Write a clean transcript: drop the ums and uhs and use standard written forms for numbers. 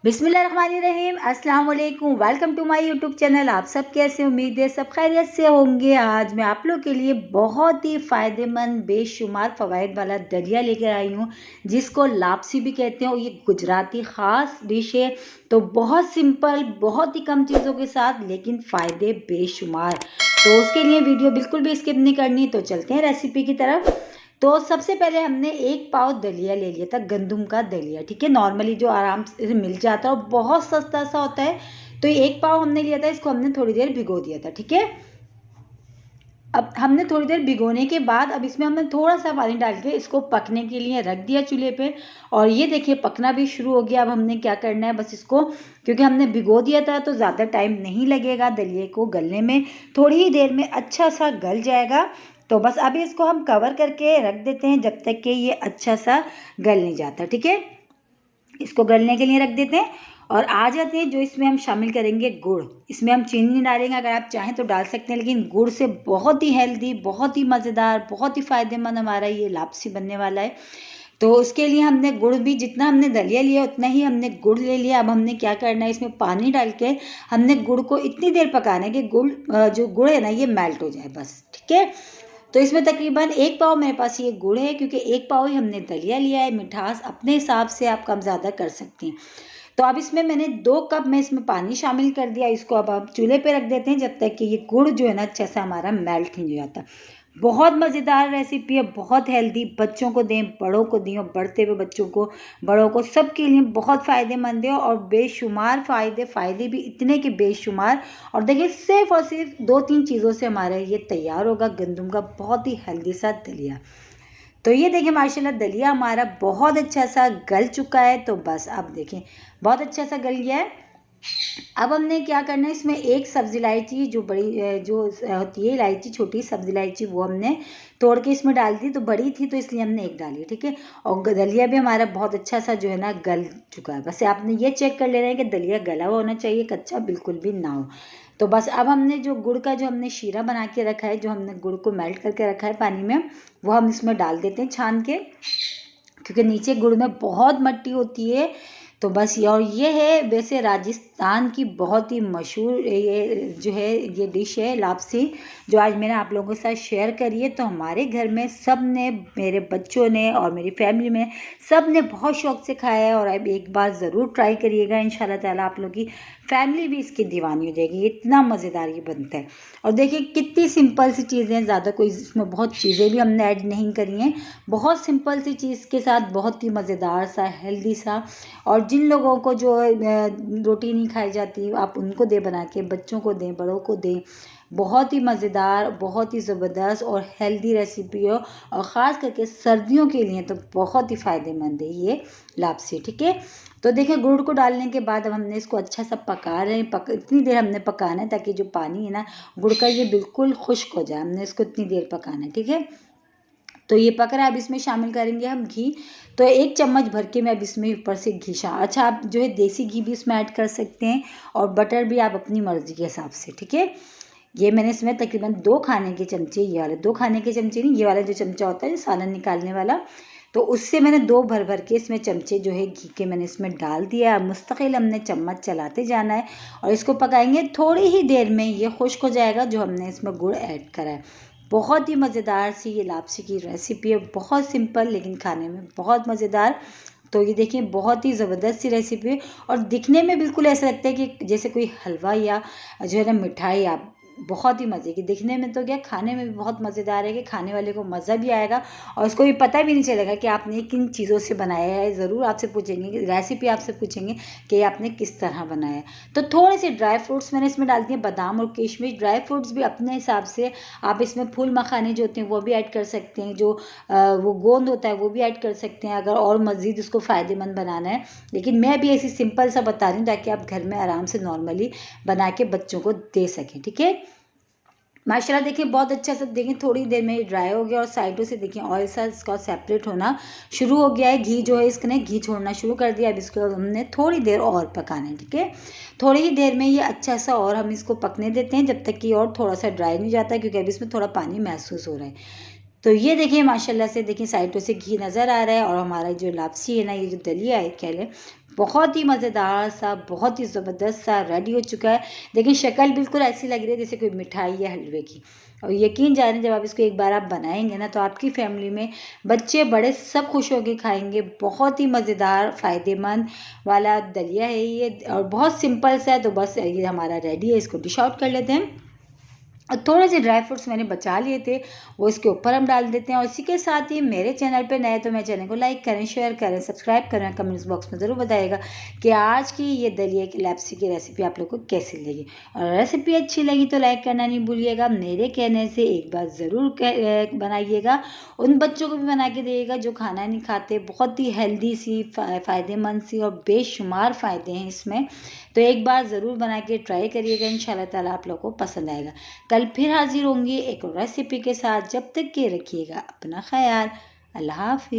बिस्मिल्लाहिर्रहमानिर्रहीम, अस्सलाम वालेकुम। Welcome to my YouTube channel. आप सब कैसे, उम्मीद है सब खैरियत से होंगे। आज मैं आप लोग के लिए बहुत ही फ़ायदेमंद बेशुमार फ़वाइद वाला दलिया लेकर आई हूँ, जिसको लापसी भी कहते हैं और ये गुजराती ख़ास डिश है। तो बहुत सिंपल, बहुत ही कम चीज़ों के साथ लेकिन फ़ायदे बेशुमार। तो उसके लिए वीडियो बिल्कुल भी स्किप नहीं करनी। तो चलते हैं रेसिपी की तरफ। तो सबसे पहले हमने 1 पाव दलिया ले लिया था, गंदम का दलिया, ठीक है। नॉर्मली जो आराम से मिल जाता है और बहुत सस्ता सा होता है। तो ये 1 पाव हमने लिया था, इसको हमने थोड़ी देर भिगो दिया था, ठीक है। अब हमने थोड़ी देर भिगोने के बाद अब इसमें हमने थोड़ा सा पानी डाल के इसको पकने के लिए रख दिया चूल्हे पे। और ये देखिए पकना भी शुरू हो गया। अब हमने क्या करना है, बस इसको, क्योंकि हमने भिगो दिया था तो ज़्यादा टाइम नहीं लगेगा दलिये को गलने में, थोड़ी ही देर में अच्छा सा गल जाएगा। तो बस अभी इसको हम कवर करके रख देते हैं जब तक कि ये अच्छा सा गल नहीं जाता, ठीक है। इसको गलने के लिए रख देते हैं। और आ जाते हैं जो इसमें हम शामिल करेंगे गुड़। इसमें हम चीनी नहीं डालेंगे, अगर आप चाहें तो डाल सकते हैं, लेकिन गुड़ से बहुत ही हेल्दी, बहुत ही मज़ेदार, बहुत ही फ़ायदेमंद हमारा ये लापसी बनने वाला है। तो उसके लिए हमने गुड़ भी, जितना हमने दलिया लिया उतना ही हमने गुड़ ले लिया। अब हमने क्या करना है, इसमें पानी डाल के हमने गुड़ को इतनी देर पकाना है कि जो गुड़ है ना ये मेल्ट हो जाए, बस, ठीक है। तो इसमें तकरीबन 1 पाव मेरे पास ये गुड़ है, क्योंकि 1 पाव ही हमने दलिया लिया है। मिठास अपने हिसाब से आप कम ज़्यादा कर सकते हैं। तो अब इसमें मैंने 2 कप में इसमें पानी शामिल कर दिया। इसको अब आप चूल्हे पे रख देते हैं जब तक कि ये गुड़ जो है ना अच्छा सा हमारा मेल्ट नहीं हो जाता। बहुत मज़ेदार रेसिपी है, बहुत हेल्दी। बच्चों को दें, बड़ों को दें, और बढ़ते हुए बच्चों को, बड़ों को, सबके लिए बहुत फ़ायदेमंद है। और बेशुमार फ़ायदे भी इतने के बेशुमार। और देखिए सिर्फ और सिर्फ 2-3 चीज़ों से हमारा ये तैयार होगा गंदम का बहुत ही हेल्दी सा दलिया। तो ये देखिए माशाल्लाह दलिया हमारा बहुत अच्छा सा गल चुका है। तो बस अब देखें बहुत अच्छा सा गल गया है। अब हमने क्या करना है, इसमें एक सब्ज़ी इलायची, जो बड़ी जो होती है इलायची, छोटी सब्ज़ी इलायची, वो हमने तोड़ के इसमें डाल दी। तो बड़ी थी तो इसलिए हमने एक डाली, ठीक है। और दलिया भी हमारा बहुत अच्छा सा जो है ना गल चुका है। बस आपने ये चेक कर लेना है कि दलिया गला हुआ होना चाहिए, कच्चा बिल्कुल भी ना हो। तो बस अब हमने जो गुड़ का जो हमने शीरा बना के रखा है, जो हमने गुड़ को मेल्ट करके रखा है पानी में, वो हम इसमें डाल देते हैं छान के, क्योंकि नीचे गुड़ में बहुत मिट्टी होती है। तो बस ये, और ये है वैसे राजस्थान की बहुत ही मशहूर ये जो है ये डिश है लापसी, जो आज मैंने आप लोगों के साथ शेयर करी है। तो हमारे घर में सब ने, मेरे बच्चों ने और मेरी फैमिली में सब ने बहुत शौक़ से खाया है। और अब एक बार ज़रूर ट्राई करिएगा, इंशाल्लाह ताला आप लोग की फैमिली भी इसकी दीवानी हो जाएगी। इतना मज़ेदार ये बनता है। और देखिए कितनी सिंपल सी चीज़ें, ज़्यादा कोई इसमें बहुत चीज़ें भी हमने ऐड नहीं करी हैं। बहुत सिंपल सी चीज़ के साथ बहुत ही मज़ेदार सा, हेल्दी सा। और जिन लोगों को जो रोटी नहीं खाई जाती, आप उनको दें बना के, बच्चों को दें, बड़ों को दें। बहुत ही मज़ेदार, बहुत ही ज़बरदस्त और हेल्दी रेसिपी हो। और ख़ास करके सर्दियों के लिए तो बहुत ही फ़ायदेमंद है ये लापसी, ठीक है। तो देखिए गुड़ को डालने के बाद अब हमने इसको अच्छा सा पका रहे हैं। इतनी देर हमने पकाना है ताकि जो पानी है ना गुड़ का ये बिल्कुल खुश्क हो जाए। हमने इसको इतनी देर पकाना है, ठीक है। तो ये पक रहा है। अब इसमें शामिल करेंगे हम घी। तो 1 चम्मच भर के मैं अब इसमें ऊपर से घी अच्छा, आप जो है देसी घी भी इसमें ऐड कर सकते हैं, और बटर भी आप अपनी मर्ज़ी के हिसाब से, ठीक है। ये मैंने इसमें तकरीबन 2 खाने के चमचे, ये वाले 2 खाने के चमचे नहीं, ये वाला जो चमचा होता है जो सालन निकालने वाला, तो उससे मैंने 2 भर के इसमें चमचे जो है घी के मैंने इसमें डाल दिया। मुस्तकिल हमने चम्मच चलाते जाना है और इसको पकाएंगे। थोड़ी ही देर में ये खुश्क हो जाएगा जो हमने इसमें गुड़ ऐड करा है। बहुत ही मज़ेदार सी ये लापसी की रेसिपी है, बहुत सिंपल लेकिन खाने में बहुत मज़ेदार। तो ये देखिए बहुत ही ज़बरदस्त सी रेसिपी है। और दिखने में बिल्कुल ऐसा लगता है कि जैसे कोई हलवा या जो है ना मिठाई, आप बहुत ही मज़े की, दिखने में तो क्या खाने में भी बहुत मज़ेदार है कि खाने वाले को मज़ा भी आएगा और उसको भी पता भी नहीं चलेगा कि आपने किन चीज़ों से बनाया है। ज़रूर आपसे पूछेंगे, रेसिपी आपसे पूछेंगे कि आपने किस तरह बनाया है। तो थोड़े से ड्राई फ्रूट्स मैंने इसमें डाल दिए, बादाम और किशमिश। ड्राई फ्रूट्स भी अपने हिसाब से आप इसमें फूल मखाने जो होते हैं वो भी ऐड कर सकते हैं, जो वो गोंद होता है वो भी ऐड कर सकते हैं अगर और मज़ीद उसको फ़ायदेमंद बनाना है। लेकिन मैं भी ऐसी सिंपल सा बता रही हूँ ताकि आप घर में आराम से नॉर्मली बना के बच्चों को दे सकें, ठीक है। माशाल्लाह देखिए बहुत अच्छा सा, देखिए थोड़ी देर में ड्राई हो गया और साइडों से देखिए ऑयल सा इसका सेपरेट होना शुरू हो गया है। घी जो है इसने घी छोड़ना शुरू कर दिया। अब इसको हमने थोड़ी देर और पकाना है, ठीक है। थोड़ी ही देर में ये अच्छा सा और हम इसको पकने देते हैं जब तक कि और थोड़ा सा ड्राई नहीं जाता, क्योंकि अब इसमें थोड़ा पानी महसूस हो रहा है। तो ये देखिए माशाल्लाह से देखिए साइडों से घी नज़र आ रहा है और हमारा जो लापसी है ना, ये जो दलिया है कह लें, बहुत ही मज़ेदार सा, बहुत ही ज़बरदस्त सा रेडी हो चुका है। देखिए शक्ल बिल्कुल ऐसी लग रही है जैसे कोई मिठाई या हलवे की। और यकीन जानिए जब आप इसको एक बार आप बनाएंगे ना तो आपकी फैमिली में बच्चे बड़े सब खुश होकर खाएंगे। बहुत ही मज़ेदार फ़ायदेमंद वाला दलिया है ये और बहुत सिंपल सा है। तो बस ये हमारा रेडी है, इसको डिश आउट कर लेते हैं। और थोड़े से ड्राई फ्रूट्स मैंने बचा लिए थे, वो इसके ऊपर हम डाल देते हैं। और इसी के साथ ही मेरे चैनल पे नए तो मेरे चैनल को लाइक करें, शेयर करें, सब्सक्राइब करें। कमेंट्स बॉक्स में ज़रूर बताइएगा कि आज की ये दलिया की लैप्सी की रेसिपी आप लोग को कैसी लगी। और रेसिपी अच्छी लगी तो लाइक करना नहीं भूलिएगा। मेरे कहने से एक बार ज़रूर बनाइएगा। उन बच्चों को भी बना के दिएगा जो खाना नहीं खाते। बहुत ही हेल्दी सी, फ़ायदेमंद सी और बेशुमार फ़ायदे हैं इसमें। तो एक बार ज़रूर बना के ट्राई करिएगा, इंशाल्लाह ताला आप लोग को पसंद आएगा। कल फिर हाजिर होंगी एक और रेसिपी के साथ। जब तक के रखिएगा अपना ख्याल। अल्लाह हाफिज़।